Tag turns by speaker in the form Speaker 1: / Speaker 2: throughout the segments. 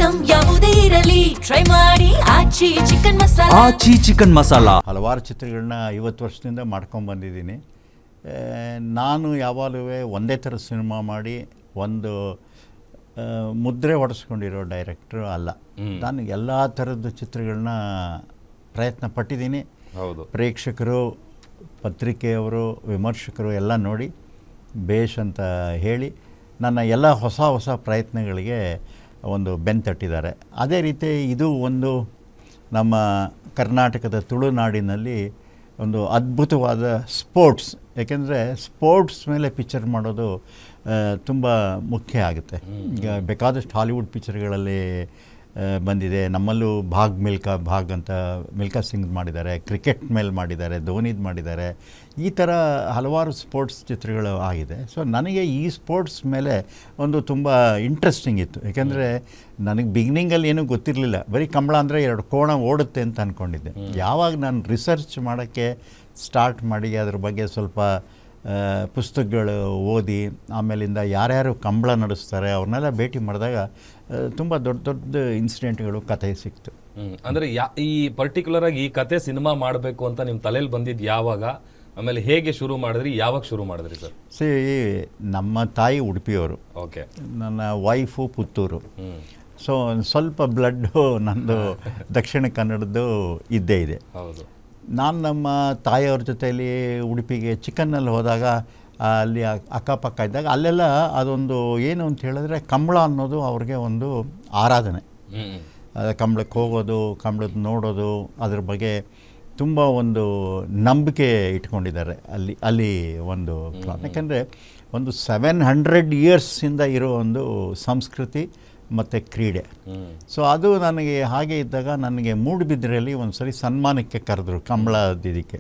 Speaker 1: Item ಯಾವುದೇ ಇರಲಿ try ಮಾಡಿ ಆಚಿ ಚಿಕನ್ ಮಸಾಲಾ.
Speaker 2: ಹಲವಾರು ಚಿತ್ರಗಳನ್ನ 50 ವರ್ಷದಿಂದ ಮಾಡ್ಕೊಂಡು ಬಂದಿದ್ದೀನಿ. ನಾನು ಯಾವಾಗಲೂ ಒಂದೇ ಥರ ಸಿನಿಮಾ ಮಾಡಿ ಒಂದು ಮುದ್ರೆ ಹೊಡೆಸ್ಕೊಂಡಿರೋ ಡೈರೆಕ್ಟ್ರು ಅಲ್ಲ. ನಾನು ಎಲ್ಲ ಥರದ ಚಿತ್ರಗಳನ್ನ ಪ್ರಯತ್ನ ಪಟ್ಟಿದ್ದೀನಿ.
Speaker 3: ಹೌದು,
Speaker 2: ಪ್ರೇಕ್ಷಕರು, ಪತ್ರಿಕೆಯವರು, ವಿಮರ್ಶಕರು ಎಲ್ಲ ನೋಡಿ ಬೇಷ್ ಅಂತ ಹೇಳಿ ನನ್ನ ಎಲ್ಲ ಹೊಸ ಪ್ರಯತ್ನಗಳಿಗೆ ಒಂದು ಬೆನ್ನು ತಟ್ಟಿದ್ದಾರೆ. ಅದೇ ರೀತಿ ಇದು ಒಂದು ನಮ್ಮ ಕರ್ನಾಟಕದ ತುಳುನಾಡಿನಲ್ಲಿ ಒಂದು ಅದ್ಭುತವಾದ ಸ್ಪೋರ್ಟ್ಸ್. ಯಾಕೆಂದರೆ ಸ್ಪೋರ್ಟ್ಸ್ ಮೇಲೆ ಪಿಕ್ಚರ್ ಮಾಡೋದು ತುಂಬ ಮುಖ್ಯ ಆಗುತ್ತೆ. ಈಗ ಬೇಕಾದಷ್ಟು ಹಾಲಿವುಡ್ ಪಿಕ್ಚರ್ಗಳಲ್ಲಿ ಬಂದಿದೆ. ನಮ್ಮಲ್ಲೂ ಭಾಗ್ ಅಂತ ಮಿಲ್ಕಾ ಸಿಂಗ್ ಮಾಡಿದ್ದಾರೆ, ಕ್ರಿಕೆಟ್ ಮೇಲೆ ಮಾಡಿದ್ದಾರೆ, ಧೋನಿದು ಮಾಡಿದ್ದಾರೆ. ಈ ಥರ ಹಲವಾರು ಸ್ಪೋರ್ಟ್ಸ್ ಚಿತ್ರಗಳು ಆಗಿದೆ. ಸೊ ನನಗೆ ಈ ಸ್ಪೋರ್ಟ್ಸ್ ಮೇಲೆ ಒಂದು ತುಂಬ ಇಂಟ್ರೆಸ್ಟಿಂಗ್ ಇತ್ತು. ಯಾಕೆಂದರೆ ನನಗೆ ಬಿಗಿನಿಂಗಲ್ಲಿ ಏನೂ ಗೊತ್ತಿರಲಿಲ್ಲ. ಬರೀ ಕಂಬಳ ಅಂದರೆ 2 ಕೋಣ ಓಡುತ್ತೆ ಅಂತ ಅಂದ್ಕೊಂಡಿದ್ದೆ. ಯಾವಾಗ ನಾನು ರಿಸರ್ಚ್ ಮಾಡೋಕ್ಕೆ ಸ್ಟಾರ್ಟ್ ಮಾಡಿ ಅದ್ರ ಬಗ್ಗೆ ಸ್ವಲ್ಪ ಪುಸ್ತಕಗಳು ಓದಿ ಆಮೇಲಿಂದ ಯಾರ್ಯಾರು ಕಂಬಳ ನಡೆಸ್ತಾರೆ ಅವ್ರನ್ನೆಲ್ಲ ಭೇಟಿ ಮಾಡಿದಾಗ ತುಂಬ ದೊಡ್ಡ ಇನ್ಸಿಡೆಂಟ್ಗಳು ಕಥೆ ಸಿಕ್ತು.
Speaker 3: ಅಂದರೆ ಈ ಪರ್ಟಿಕ್ಯುಲರ್ ಆಗಿ ಈ ಕತೆ ಸಿನಿಮಾ ಮಾಡಬೇಕು ಅಂತ ನಿಮ್ಮ ತಲೆಯಲ್ಲಿ ಬಂದಿದ್ದು ಯಾವಾಗ, ಆಮೇಲೆ ಹೇಗೆ ಶುರು ಮಾಡಿದ್ರಿ, ಯಾವಾಗ ಶುರು ಮಾಡಿದ್ರಿ ಸರ್?
Speaker 2: ನಮ್ಮ ತಾಯಿ ಉಡುಪಿಯವರು,
Speaker 3: ಓಕೆ,
Speaker 2: ನನ್ನ ವೈಫು ಪುತ್ತೂರು. ಸೊ ಸ್ವಲ್ಪ ಬ್ಲಡ್ಡು ನಂದು ದಕ್ಷಿಣ ಕನ್ನಡದ್ದು ಇದ್ದೇ ಇದೆ.
Speaker 3: ಹೌದು.
Speaker 2: ನಾನು ನಮ್ಮ ತಾಯಿಯವ್ರ ಜೊತೆಯಲ್ಲಿ ಉಡುಪಿಗೆ ಚಿಕನ್ನಲ್ಲಿ ಹೋದಾಗ ಅಲ್ಲಿ ಅಕ್ಕಪಕ್ಕ ಇದ್ದಾಗ ಅಲ್ಲೆಲ್ಲ ಅದೊಂದು ಏನು ಅಂತ ಹೇಳಿದ್ರೆ ಕಂಬಳ ಅನ್ನೋದು ಅವ್ರಿಗೆ ಒಂದು ಆರಾಧನೆ. ಕಂಬಳಕ್ಕೆ ಹೋಗೋದು, ಕಂಬಳದ ನೋಡೋದು, ಅದ್ರ ಬಗ್ಗೆ ತುಂಬ ಒಂದು ನಂಬಿಕೆ ಇಟ್ಕೊಂಡಿದ್ದಾರೆ ಅಲ್ಲಿ ಒಂದು ಪ್ಲಾನ್. ಯಾಕೆಂದರೆ ಒಂದು 700 ಇಯರ್ಸಿಂದ ಇರೋ ಒಂದು ಸಂಸ್ಕೃತಿ ಮತ್ತು ಕ್ರೀಡೆ. ಸೊ ಅದು ನನಗೆ ಹಾಗೆ ಇದ್ದಾಗ ನನಗೆ ಮೂಡುಬಿದ್ರೆಯಲ್ಲಿ ಒಂದು ಸರಿ ಸನ್ಮಾನಕ್ಕೆ ಕರೆದ್ರು ಕಂಬಳದಿದ್ದಕ್ಕೆ.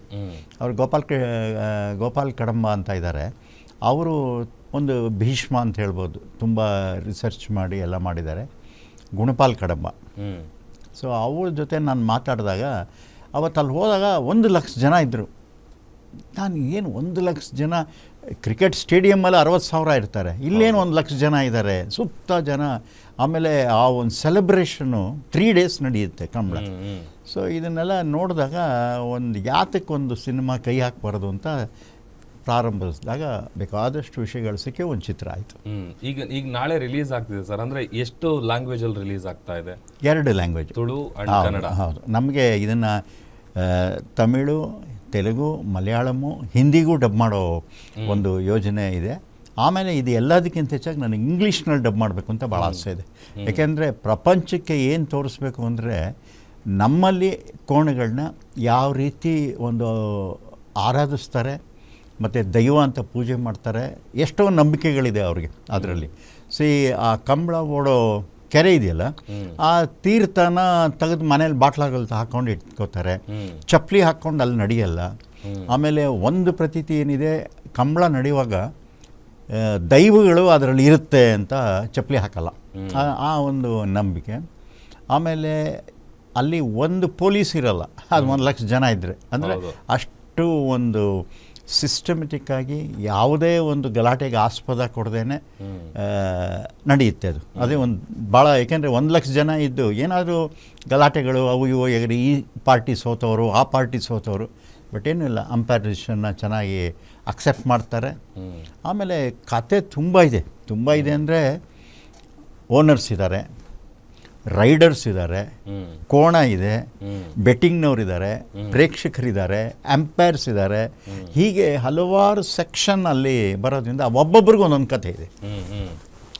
Speaker 2: ಅವರು ಗೋಪಾಲ್ ಕಡಂಬ ಅಂತ ಇದ್ದಾರೆ. ಅವರು ಒಂದು ಭೀಷ್ಮ ಅಂತ ಹೇಳ್ಬೋದು, ತುಂಬ ರಿಸರ್ಚ್ ಮಾಡಿ ಎಲ್ಲ ಮಾಡಿದ್ದಾರೆ, ಗುಣಪಾಲ್ ಕಡಂಬ. ಸೊ ಅವ್ರ ಜೊತೆ ನಾನು ಮಾತಾಡಿದಾಗ ಅವತ್ತು ಅಲ್ಲಿ ಹೋದಾಗ 1 ಲಕ್ಷ ಜನ ಇದ್ದರು. ನಾನು ಏನು 1 ಲಕ್ಷ ಜನ, ಕ್ರಿಕೆಟ್ ಸ್ಟೇಡಿಯಮ್ಮಲ್ಲಿ 60,000 ಇರ್ತಾರೆ, ಇಲ್ಲೇನು 1 ಲಕ್ಷ ಜನ ಇದ್ದಾರೆ, ಸುತ್ತ ಜನ. ಆಮೇಲೆ ಆ ಒಂದು ಸೆಲೆಬ್ರೇಷನ್ನು 3 ಡೇಸ್ ನಡೆಯುತ್ತೆ ಕಂಬಳ. ಸೊ ಇದನ್ನೆಲ್ಲ ನೋಡಿದಾಗ ಯಾತಕ್ಕೊಂದು ಸಿನಿಮಾ ಕೈ ಹಾಕಬಾರ್ದು ಅಂತ ಪ್ರಾರಂಭಿಸಿದಾಗ ಬೇಕಾದಷ್ಟು ವಿಷಯಗಳು ಸಿಕ್ಕಿ ಒಂದು ಚಿತ್ರ ಆಯಿತು.
Speaker 3: ಈಗ ನಾಳೆ ರಿಲೀಸ್ ಆಗ್ತಿದೆ ಸರ್. ಅಂದರೆ ಎಷ್ಟು ಲ್ಯಾಂಗ್ವೇಜಲ್ಲಿ ರಿಲೀಸ್ ಆಗ್ತಾ ಇದೆ?
Speaker 2: 2 ಲ್ಯಾಂಗ್ವೇಜ್,
Speaker 3: ತುಳು ಆ್ಯಂಡ್ ಕನ್ನಡ.
Speaker 2: ಹೌದು. ನಮಗೆ ಇದನ್ನು ತಮಿಳು, ತೆಲುಗು, ಮಲಯಾಳಮು, ಹಿಂದಿಗೂ ಡಬ್ ಮಾಡೋ ಒಂದು ಯೋಜನೆ ಇದೆ. ಆಮೇಲೆ ಇದು ಎಲ್ಲದಕ್ಕಿಂತ ಹೆಚ್ಚಾಗಿ ನನಗೆ ಇಂಗ್ಲೀಷ್ನಲ್ಲಿ ಡಬ್ ಮಾಡಬೇಕು ಅಂತ ಭಾಳ ಆಸೆ ಇದೆ. ಯಾಕೆಂದರೆ ಪ್ರಪಂಚಕ್ಕೆ ಏನು ತೋರಿಸ್ಬೇಕು ಅಂದರೆ ನಮ್ಮಲ್ಲಿ ಕೋಣಗಳನ್ನ ಯಾವ ರೀತಿ ಒಂದು ಆರಾಧಿಸ್ತಾರೆ ಮತ್ತು ದೈವ ಅಂತ ಪೂಜೆ ಮಾಡ್ತಾರೆ, ಎಷ್ಟೋ ನಂಬಿಕೆಗಳಿದೆ ಅವ್ರಿಗೆ ಅದರಲ್ಲಿ. ಆ ಕಂಬಳ ಓಡೋ ಕೆರೆ ಇದೆಯಲ್ಲ, ಆ ತೀರ್ಥನ ತೆಗೆದು ಮನೇಲಿ ಬಾಟ್ಲಾಗಲ್ತ ಹಾಕ್ಕೊಂಡು ಇಟ್ಕೋತಾರೆ, ಚಪ್ಪಲಿ ಹಾಕ್ಕೊಂಡು ಅಲ್ಲಿ ನಡೆಯಲ್ಲ. ಆಮೇಲೆ ಒಂದು ಪ್ರತೀತಿ ಏನಿದೆ, ಕಂಬಳ ನಡೆಯುವಾಗ ದೈವಗಳು ಅದರಲ್ಲಿ ಇರುತ್ತೆ ಅಂತ ಚಪ್ಪಲಿ ಹಾಕಲ್ಲ, ಆ ಒಂದು ನಂಬಿಕೆ. ಆಮೇಲೆ ಅಲ್ಲಿ ಒಂದು ಪೊಲೀಸ್ ಇರಲ್ಲ, ಅದು 1 ಲಕ್ಷ ಜನ ಇದ್ದರೆ. ಅಂದರೆ ಅಷ್ಟು ಒಂದು ಸಿಸ್ಟಮೆಟಿಕ್ಕಾಗಿ ಯಾವುದೇ ಒಂದು ಗಲಾಟೆಗೆ ಆಸ್ಪದ ಕೊಡದೇನೆ ನಡೆಯುತ್ತೆ ಅದು. ಅದೇ ಒಂದು ಭಾಳ, ಏಕೆಂದರೆ 1 ಲಕ್ಷ ಜನ ಇದ್ದು ಏನಾದರೂ ಗಲಾಟೆಗಳು ಅವು ಇವು ಈ ಪಾರ್ಟಿ ಸೋತವರು, ಆ ಪಾರ್ಟಿ ಸೋತವರು, ಬಟ್ ಏನೂ ಇಲ್ಲ, ಅಂಪೈರ್ ಡಿಸಿಷನ್ನ ಚೆನ್ನಾಗಿ ಅಕ್ಸೆಪ್ಟ್ ಮಾಡ್ತಾರೆ. ಆಮೇಲೆ ಕತೆ ತುಂಬ ಇದೆ ಅಂದರೆ ಓನರ್ಸ್ ಇದ್ದಾರೆ, ರೈಡರ್ಸ್ ಇದ್ದಾರೆ, ಕೋಣ ಇದೆ, ಬೆಟ್ಟಿಂಗ್ನವ್ರಿದ್ದಾರೆ, ಪ್ರೇಕ್ಷಕರಿದ್ದಾರೆ, ಅಂಪೈರ್ಸ್ ಇದ್ದಾರೆ. ಹೀಗೆ ಹಲವಾರು ಸೆಕ್ಷನ್ ಅಲ್ಲಿ ಬರೋದ್ರಿಂದ ಒಬ್ಬೊಬ್ರಿಗೂ ಒಂದೊಂದು ಕಥೆ ಇದೆ.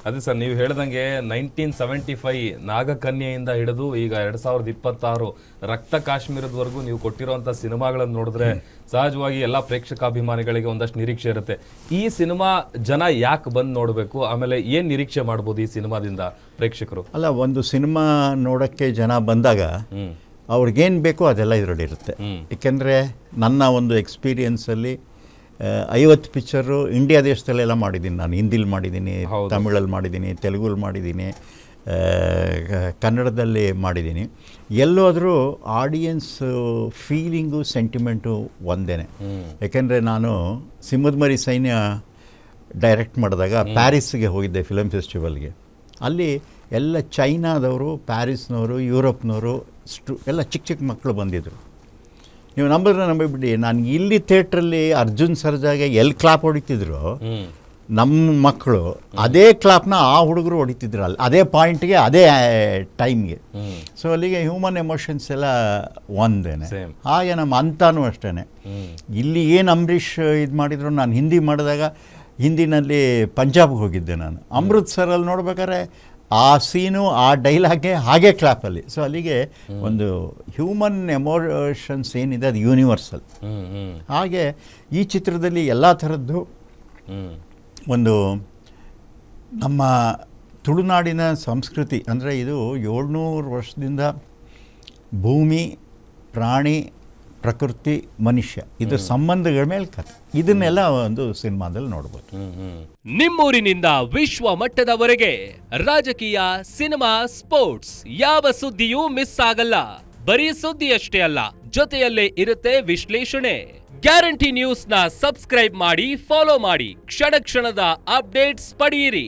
Speaker 3: ಅದೇ ಸರ್, ನೀವು ಹೇಳ್ದಂಗೆ 1975 ನಾಗಕನ್ಯೆಯಿಂದ ಹಿಡಿದು ಈಗ 2026 ರಕ್ತ ಕಾಶ್ಮೀರದವರೆಗೂ ನೀವು ಕೊಟ್ಟಿರುವಂಥ ಸಿನಿಮಾಗಳನ್ನು ನೋಡಿದ್ರೆ ಸಹಜವಾಗಿ ಎಲ್ಲ ಪ್ರೇಕ್ಷಕಾಭಿಮಾನಿಗಳಿಗೆ ಒಂದಷ್ಟು ನಿರೀಕ್ಷೆ ಇರುತ್ತೆ. ಈ ಸಿನಿಮಾ ಜನ ಯಾಕೆ ಬಂದು ನೋಡಬೇಕು, ಆಮೇಲೆ ಏನು ನಿರೀಕ್ಷೆ ಮಾಡ್ಬೋದು ಈ ಸಿನಿಮಾದಿಂದ ಪ್ರೇಕ್ಷಕರು?
Speaker 2: ಅಲ್ಲ, ಒಂದು ಸಿನಿಮಾ ನೋಡೋಕ್ಕೆ ಜನ ಬಂದಾಗ ಅವ್ರಿಗೇನು ಬೇಕೋ ಅದೆಲ್ಲ ಇದರಲ್ಲಿರುತ್ತೆ. ಏಕೆಂದರೆ ನನ್ನ ಒಂದು ಎಕ್ಸ್ಪೀರಿಯನ್ಸಲ್ಲಿ 50 ಪಿಕ್ಚರು ಇಂಡಿಯಾ ದೇಶದಲ್ಲೆಲ್ಲ ಮಾಡಿದ್ದೀನಿ ನಾನು. ಹಿಂದಿಲಿ ಮಾಡಿದ್ದೀನಿ, ತಮಿಳಲ್ಲಿ ಮಾಡಿದ್ದೀನಿ, ತೆಲುಗಲ್ಲಿ ಮಾಡಿದ್ದೀನಿ, ಕನ್ನಡದಲ್ಲಿ ಮಾಡಿದ್ದೀನಿ. ಎಲ್ಲೋದ್ರೂ ಆಡಿಯನ್ಸ್ ಫೀಲಿಂಗು, ಸೆಂಟಿಮೆಂಟು ಒಂದೇ. ಯಾಕೆಂದರೆ ನಾನು ಸಿಂಹದ ಮರಿ ಸೈನ್ಯ ಡೈರೆಕ್ಟ್ ಮಾಡಿದಾಗ ಪ್ಯಾರಿಸ್ಗೆ ಹೋಗಿದ್ದೆ ಫಿಲಮ್ ಫೆಸ್ಟಿವಲ್ಗೆ. ಅಲ್ಲಿ ಎಲ್ಲ ಚೈನಾದವರು, ಪ್ಯಾರಿಸ್ನವರು, ಯುರೋಪ್ನವರು ಎಲ್ಲ ಚಿಕ್ಕ ಚಿಕ್ಕ ಮಕ್ಕಳು ಬಂದಿದ್ದರು. ನೀವು ನಂಬಿಬಿಡಿ, ನಾನು ಇಲ್ಲಿ ಥಿಯೇಟ್ರಲ್ಲಿ ಅರ್ಜುನ್ ಸರ್ಜಾಗೆ ಎಲ್ಲಿ ಕ್ಲಾಪ್ ಹೊಡಿತಿದ್ರು, ನಮ್ಮ ಮಕ್ಕಳು ಅದೇ ಕ್ಲಾಪ್ನ ಆ ಹುಡುಗರು ಹೊಡಿತಿದ್ರು ಅಲ್ಲಿ, ಅದೇ ಪಾಯಿಂಟ್ಗೆ, ಅದೇ ಟೈಮ್ಗೆ. ಸೊ ಅಲ್ಲಿಗೆ ಹ್ಯೂಮನ್ ಎಮೋಷನ್ಸ್ ಎಲ್ಲ ಒಂದೇನೆ. ಹಾಗೆ ನಮ್ಮ ಅಂತಾನೂ ಅಷ್ಟೇ. ಇಲ್ಲಿ ಏನು ಅಂಬರೀಷ್ ಇದು ಮಾಡಿದ್ರು, ನಾನು ಹಿಂದಿ ಮಾಡಿದಾಗ ಹಿಂದಿನಲ್ಲಿ ಪಂಜಾಬ್ಗೆ ಹೋಗಿದ್ದೆ ನಾನು. ಅಮೃತ್ಸರಲ್ಲಿ ನೋಡ್ಬೇಕಾದ್ರೆ ಆ ಸೀನು, ಆ ಡೈಲಾಗೆ ಹಾಗೆ ಕ್ಲಾಪಲ್ಲಿ. ಸೊ ಅಲ್ಲಿಗೆ ಒಂದು ಹ್ಯೂಮನ್ ಎಮೋಷನ್ಸ್ ಏನಿದೆ ಅದು ಯೂನಿವರ್ಸಲ್. ಹಾಗೆ ಈ ಚಿತ್ರದಲ್ಲಿ ಎಲ್ಲ ಥರದ್ದು ಒಂದು ನಮ್ಮ ತುಳುನಾಡಿನ ಸಂಸ್ಕೃತಿ, ಅಂದರೆ ಇದು 700 ವರ್ಷದಿಂದ ಭೂಮಿ, ಪ್ರಾಣಿ, ಪ್ರಕೃತಿ, ಮನುಷ್ಯ, ಇದು ಸಂಬಂಧಗಳ ಮೇಲೆ ಕಥೆ. ಇದನ್ನೆಲ್ಲ ಒಂದು ಸಿನಿಮಾದಲ್ಲಿ ನೋಡ್ಬೋದು.
Speaker 4: ನಿಮ್ಮೂರಿನಿಂದ ವಿಶ್ವ ಮಟ್ಟದವರೆಗೆ ರಾಜಕೀಯ, ಸಿನಿಮಾ, ಸ್ಪೋರ್ಟ್ಸ್ ಯಾವ ಸುದ್ದಿಯೂ ಮಿಸ್ ಆಗಲ್ಲ. ಬರೀ ಸುದ್ದಿಯಷ್ಟೇ ಅಲ್ಲ, ಜೊತೆಯಲ್ಲೇ ಇರುತ್ತೆ ವಿಶ್ಲೇಷಣೆ. ಗ್ಯಾರಂಟಿ ನ್ಯೂಸ್ ನ ಸಬ್ಸ್ಕ್ರೈಬ್ ಮಾಡಿ, ಫಾಲೋ ಮಾಡಿ, ಕ್ಷಣ ಕ್ಷಣದ ಅಪ್ಡೇಟ್ಸ್ ಪಡೆಯಿರಿ.